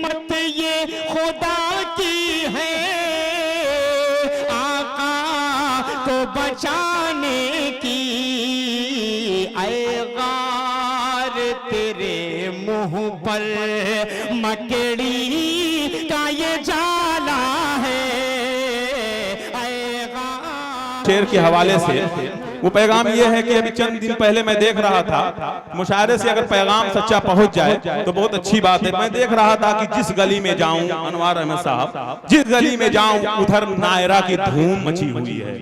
हिम्मत ये खुदा की है, आका को बचाने की। ऐ गार तेरे मुंह पर मकड़ी का ये जाला है। शेर के हवाले से वो पैगाम ये है कि अभी चंद दिन पहले मैं देख रहा था, मुशायरे से अगर पैगाम सच्चा पहुंच जाए तो बहुत अच्छी बात है। मैं देख रहा था कि जिस गली में जाऊं, अनवार अहमद साहब, जिस गली में जाऊं उधर नायरा की धूम मची हुई है।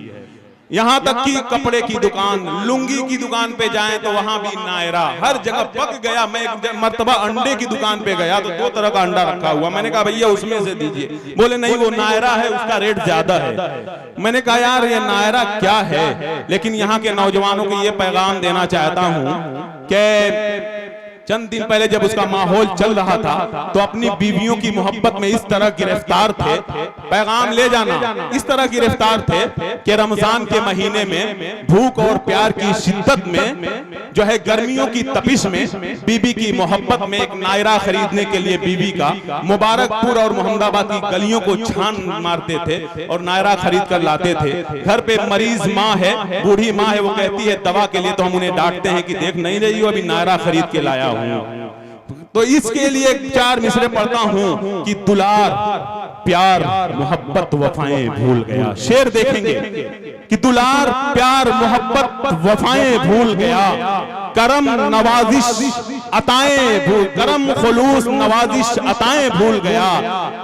यहाँ तक कि कपड़े की दुकान, लुंगी की दुकान पे जाएं तो वहां भी नायरा, हर जगह पक गया। मैं एक मर्तबा अंडे की दुकान पे गया तो 2 तरह का अंडा रखा हुआ। मैंने कहा भैया उसमें से दीजिए। बोले नहीं वो नायरा है, उसका रेट ज्यादा है। मैंने कहा यार ये नायरा क्या है। लेकिन यहाँ के नौजवानों को ये पैगाम देना चाहता हूँ कि चंद दिन पहले जब उसका माहौल चल रहा था तो अपनी बीवियों की मोहब्बत में इस तरह गिरफ्तार थे, पैगाम ले जाना इस तरह गिरफ्तार थे कि रमजान के महीने में भूख और प्यार की शिद्दत में जो है, गर्मियों की तपिश में बीबी की मोहब्बत में एक नायरा खरीदने के लिए बीबी का मुबारकपुर और मोहम्मदाबाद की गलियों को छान मारते थे और नायरा खरीद कर लाते थे। घर पे मरीज माँ है, बूढ़ी माँ है, वो कहती है दवा के लिए, तो हम उन्हें डांटते हैं कि देख नहीं रही हो अभी नायरा खरीद के लाया हूं। तो इसके लिए 4 मिसरे पढ़ता हूं कि दुलार प्यार मोहब्बत वफाएं भूल गया। शेर देखेंगे कि दुलार प्यार मोहब्बत वफाएं भूल गया, करम नवाजिश अताएं भूल, करम खुलूस नवाजिश अताएं भूल गया।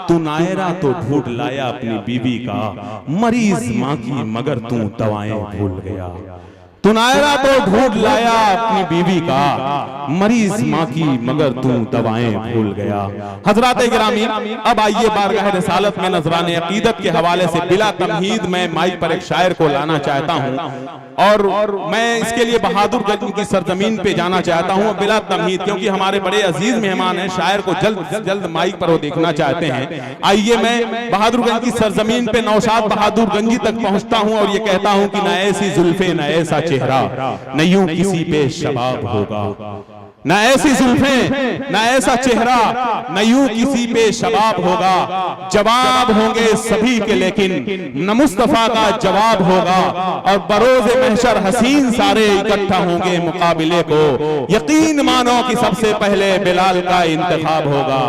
तू नायरा तो ढूंढ लाया अपनी बीवी का, मरीज माँ की मगर तू दवाएं भूल गया। तू नायरा तो ढूंढ लाया अपनी बीवी का, मरीज माँ की मगर तू दवाएं भूल गया। हजरात गिरामी, अब आइए बारगाह रिसालत में नजराने अकीदत के हवाले से बिला तमहीद मैं माइक पर एक शायर को लाना चाहता हूँ और मैं इसके लिए बहादुरगंज की सरजमीन पे जाना चाहता हूँ बिला तमहीद, क्योंकि हमारे बड़े अजीज मेहमान हैं। शायर को जल्द जल्द माइक पर वो देखना चाहते हैं। आइए मैं बहादुरगंज की सरजमीन पे नौशाद बहादुरगंजी तक पहुंचता हूँ और ये कहता हूँ कि न ऐसी जुल्फे न ऐसा चेहरा, न यूं किसी पे शबाब होगा। न ऐसी जुल्फें न ऐसा चेहरा, न यूं किसी पे शबाब होगा। जवाब होंगे सभी के लेकिन न मुस्तफा का जवाब होगा। और बरोज़े महशर हसीन सारे इकट्ठा होंगे मुकाबिले को। यकीन मानो कि सबसे पहले बिलाल का इंतखाब होगा।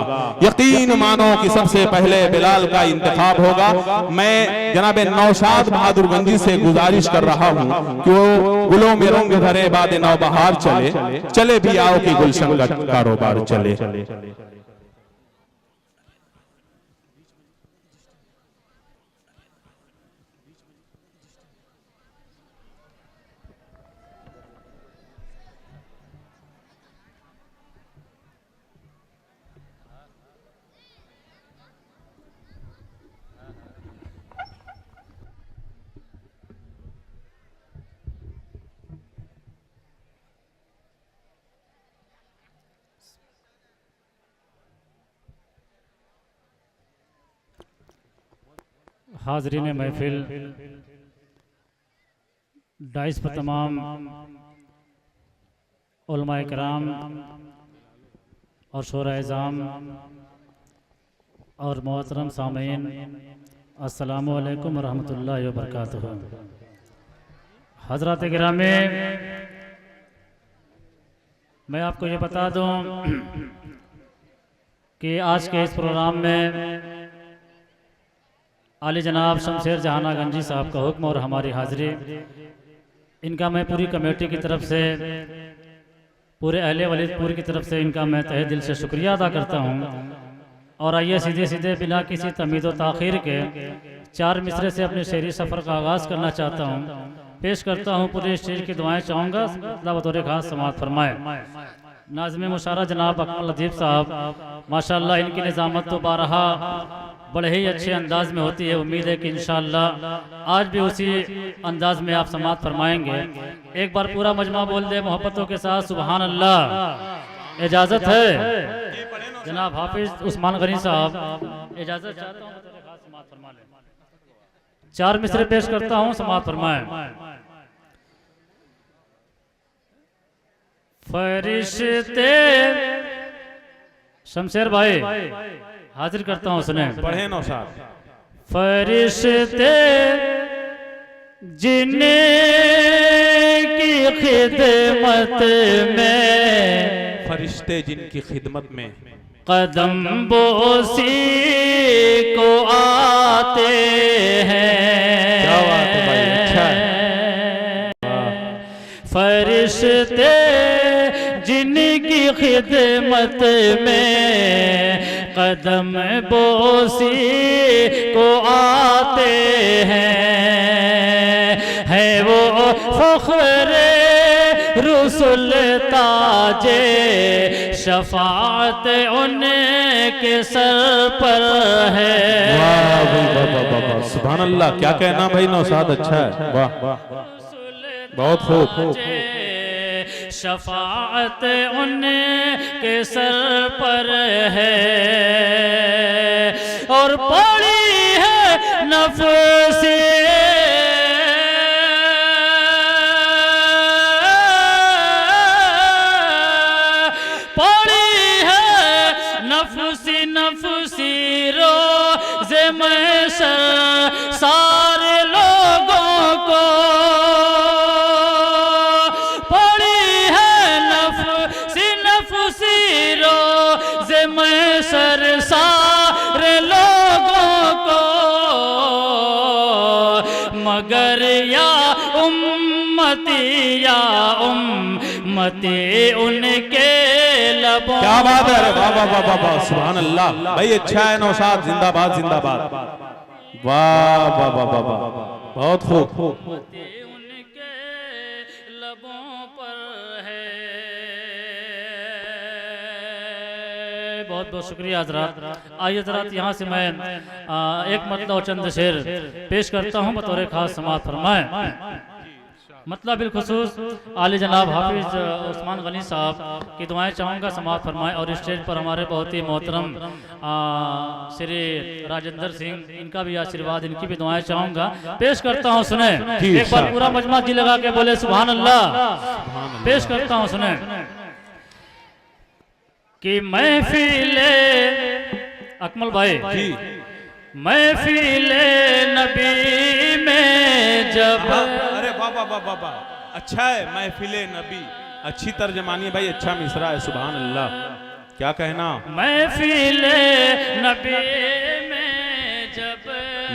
यकीन मानो कि सबसे पहले बिलाल का इंतखाब होगा। मैं जनाब नौशाद बहादुरगंजी से गुजारिश कर रहा हूँ कि वो गुलों में रंग भरे बाद नौबहार चले, चले भी आओ कि गुलशन का कारोबार चले। हाज़रीन महफिल, डाइस पर तमाम उलमाए कराम और शोरा-ए-इज़ाम और मोहतरम सामीन, अस्सलामु अलैकुम व रहमतुल्लाहि व बरकातुहू। हज़रात गिरामी, मैं आपको ये बता दूं कि आज के इस प्रोग्राम में आली जनाब शमशेर जहाना गंजी साहब का हुक्म और हमारी हाज़िरी, इनका मैं पूरी कमेटी की तरफ से, पूरे अहले वलीदपुर की तरफ से इनका मैं तहे दिल से शुक्रिया अदा करता हूँ। और आइए सीधे सीधे बिना किसी तमीद व ताख़ीर के 4 मिसरे से अपने शेरी सफ़र का आगाज़ करना चाहता हूँ। पेश करता हूँ पूरे स्टेज की दुआएं चाहूँगा, बतौर खास समाअत फरमाए। नाज़िम मुशारा जनाब अकमल लतीफ़ साहब, माशाअल्लाह इनकी निज़ामत तो बारहा बड़े ही अच्छे अंदाज में होती है। उम्मीद है कि इंशाअल्लाह आज भी उसी अंदाज में आप समाअत फरमाएंगे। एक बार पूरा मजमा बोल दे मोहब्बतों के साथ सुबहान अल्लाह। इजाज़त है जनाब हाफिज उस्मान गनी साहब, इजाज़त चाहता हूँ, समाअत फरमा लें। 4 मिसरे पेश करता हूँ, समाअत फरमाएं। फरिश्ते शमशेर भाई हाजिर करता हूँ, सुने। पढ़े नौशाद। फरिश्ते जिनकी खिदमत में, फरिश्ते जिनकी खिदमत में कदम बोसी को आते हैं। क्या बात है भाई, अच्छा है। फरिश्ते जिनकी खिदमत में कदम बोसी को आते हैं वो फख्रे रसूल ताजे शफाअत उनके सर पर है। वाह भाई, वाह वाह वाह वाह, सुभान अल्लाह। क्या कहना भाई नौशाद, अच्छा है, वाह बहुत खूब। शफाअत उनके सर पर है और पड़ी है नफ्सी नफ्सी रोज़े महशर सारे लोगों को पड़ी है नफ्सी रोज़े महशर सारे लोगों को, मगर या उम्मती उनके लबों। क्या बात है, वाह वाह वाह वाह, सुभान अल्लाह भाई, अच्छा है नौशाद, जिंदाबाद जिंदाबाद, वाह वाह वाह वाह वाह, बहुत खूब। उनके लबों पर है। बहुत बहुत शुक्रिया हजरात। आइए हजरात, यहाँ से मैं एक मतलब और चंद शेर पेश करता हूँ बतौर खास समाअत फरमाएं। मतलब बिलखुसूस आली जनाब हाफिज उस्मान गनी साहब की दुआएं चाहूँगा समाअत फरमाएं, और स्टेज पर हमारे बहुत ही मोहतरम श्री राजेंद्र सिंह, इनका भी आशीर्वाद, इनकी भी दुआएं चाहूँगा। पेश करता हूँ, सुने। एक बार पूरा मजमा जी लगा के बोले सुभान अल्लाह। पेश करता हूँ, सुने। कि महफिले अकमल भाई, महफिले नबी में जब, अरे वाह वाह वाह वाह, अच्छा है, महफिले नबी, अच्छी तर्जमानी है भाई, अच्छा मिसरा है, सुभान अल्लाह। क्या कहना, महफिले नबी में जब,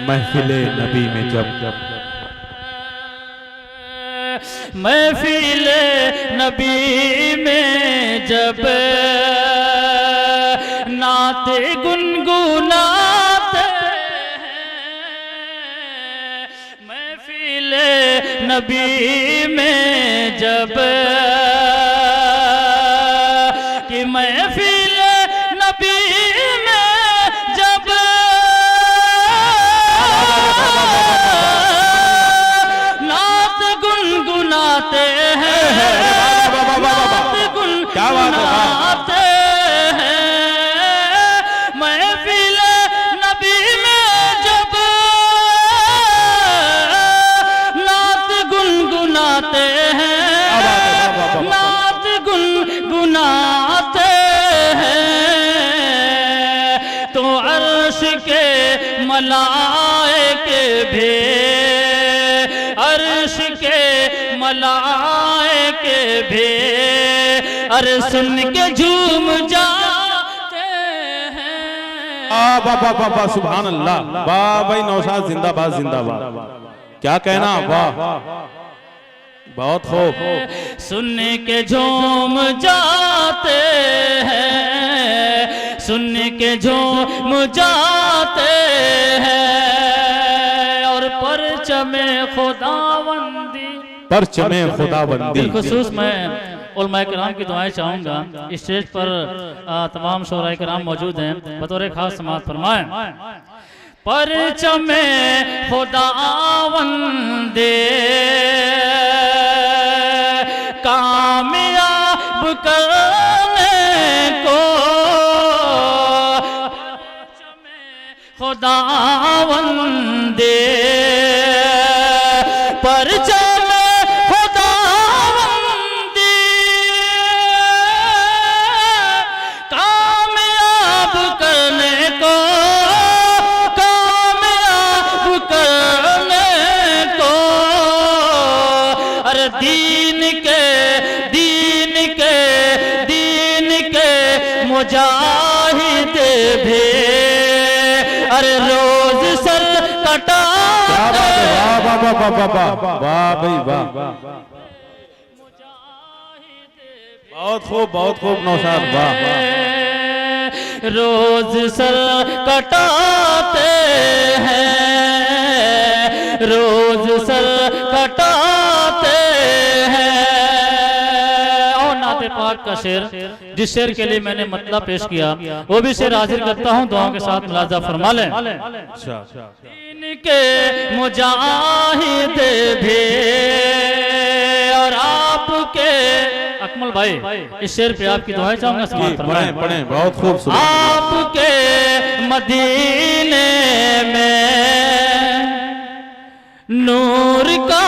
महफिले नबी में जब, महफिले नबी में जब नाते गुनगुनाते हैं, महफिले नबी में जब, कि महफिले नबी में जब नात गुनगुनाते हैं, नात गुनगुनाते मलाइके भी अर्श के मलाइके भी अरे सुन के झूम जाते हैं। वाह वाह वाह वाह, सुभान अल्लाह, वाह भाई नौशाद, जिंदाबाद जिंदाबाद। क्या कहना, वाह बहुत खूब। सुन के झूम जाते हैं, सुन के झूम जाते हैं, और परचमे खुदाबंदी, परचमे खुदाबंदी। बिलखुसूस मैं उलमाए किराम की दुआएं चाहूँगा। स्टेज पर तमाम शोराए किराम मौजूद हैं, बतौर खास समाअत फरमाएं। परचमे खुदाबंदी कामयाब करने को, खुदावंदे परचम खुदावंदी कामयाब अरे दीन के मुजाहिद भी अरे रोज सर कटा क्या बात है, वाह वाह वाह वाह वाह वाह भाई वाह, बहुत खूब नौशाद, वाह वाह। रोज सर कटाते हैं, रोज सर कटाते हैं। और नाते पाक का शेर, जिस शेर के लिए मैंने मतलब पेश किया वो भी शेर हाजिर करता हूँ, दुआओं के साथ मुलाजा फरमा लें। अच्छा, इनके मुजाहिद भी और आपके अकमल भाई इस शेर पे आपकी दुआएं चाहूंगा, समाप्त फरमाएं। पढ़ें, बहुत खूब। आपके मदीने में नूर का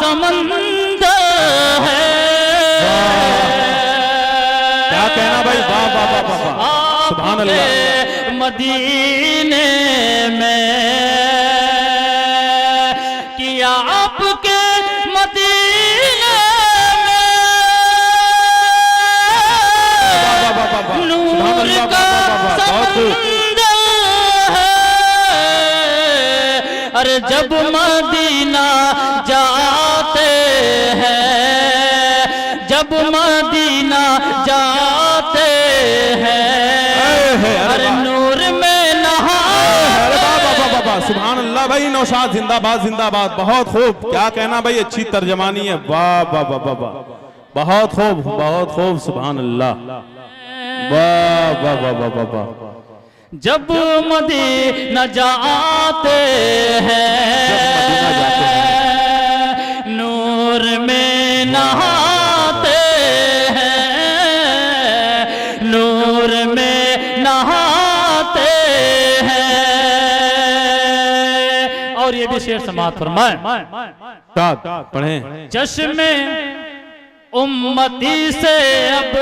समंदर है। क्या कहना भाई, वाह वाह वाह वाह, सुभान अल्लाह। मदीने में किया आपके मदीने में नूर का समंदर है। अरे जब मदीना जाते हैं, जब मदीना जाते हैं, अरे नूर में नहा। सुभान अल्लाह भाई, नौशाद जिंदाबाद जिंदाबाद, बहुत खूब। क्या कहना भाई, अच्छी तर्जमानी है, वाह वाह वाह वाह वाह, बहुत खूब, सुभान अल्लाह, वाह वाह वाह वाह वाह वाह। जब मदीना जाते हैं नूर में नहाते हैं, नूर में नहाते हैं। और ये भी शेर समाप्त फरमाएं। पढ़ें। चश्मे उम्मती से अब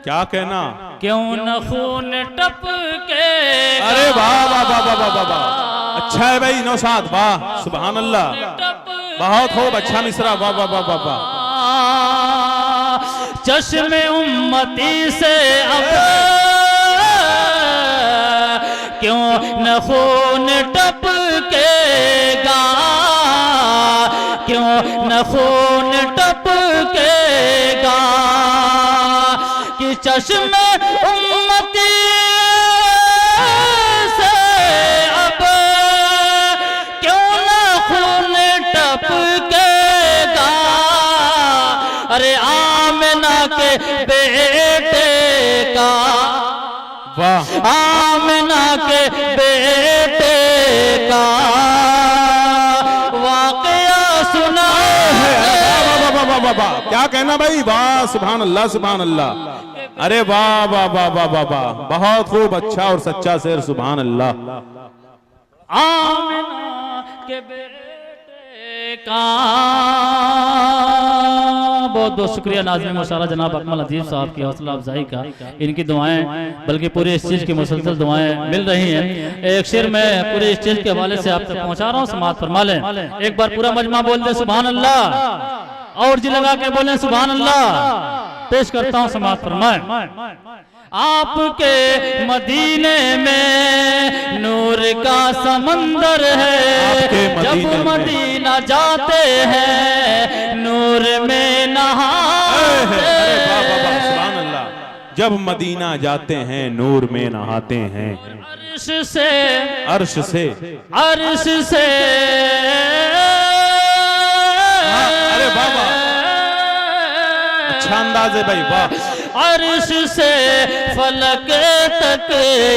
क्या कहना, क्यों न खून टपके। अरे वाह वाह वाह वाह वाह वाह, अच्छा है भाई नौशाद, वाह सुभान अल्लाह, बहुत खूब, अच्छा मिसरा, वाह वाह वाह वाह वाह। चश्मे उम्मती से अब क्यों न खून टपकेगा, क्यों न खून टपकेगा कि चश्मे उम्मती से अब क्यों न खून टपकेगा। अरे आमिना के बेटे का, वाह, आमिना के बेटे का वाकया सुना है। क्या कहना भाई, वाह सुभान अल्लाह सुभान अल्लाह, अरे वाह वाह वाह वाह वाह वाह, बहुत खूब, अच्छा और सच्चा शेर, सुभान अल्लाह। आमिना के बेटे का बहुत बहुत शुक्रिया नाज़रीन मुशारा जनाब अकमल अदीब साहब की हौसला अफजाई का, इनकी दुआएं बल्कि पूरे इस चीज़ की मुसलसल दुआएं मिल रही हैं। एक शेर मैं पूरे इस चीज़ के हवाले से आप तक पहुंचा रहा हूँ, समाअत फरमा लें। एक बार पूरा मजमा बोल दे सुभान अल्लाह, और जी लगा के बोले सुभान अल्लाह। पेश करता हूँ, समाअत फरमाएं। आपके मदीने में नूर का समंदर है, जब मदीना जाते हैं नूर में नहाते हैं। सुभान अल्लाह, जब मदीना जाते हैं नूर में नहाते हैं। अर्श से, अर्श से, अर्श से, अरे बाबा, अच्छा अंदाज है भाई, वाह। अर्श से फलक तक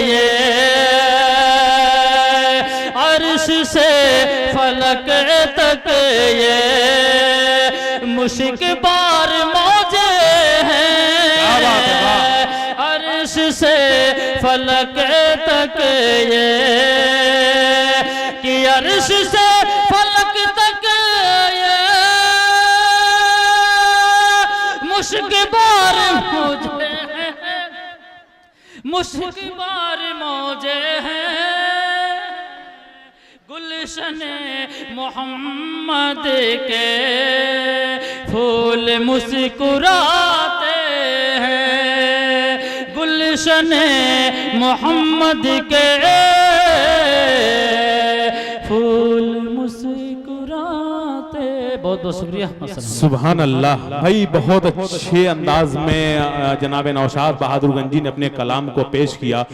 ये, अर्श से फलक तक ये मुश्क बार मौजे हैं। अर्श से फलक तक ये कि अर्श से फलक तक ये मुश्क बार मौजे हैं, मुश्क बार मौजे हैं। गुलशन मोहम्मद के मुस्कुराते हैं गुलशन मोहम्मद के फूल मुस्कुराते। बहुत बहुत शुक्रिया। सुभान अल्लाह भाई, बहुत अच्छे अंदाज में जनाब नौशाद बहादुर गंजी ने अपने कलाम को पेश किया।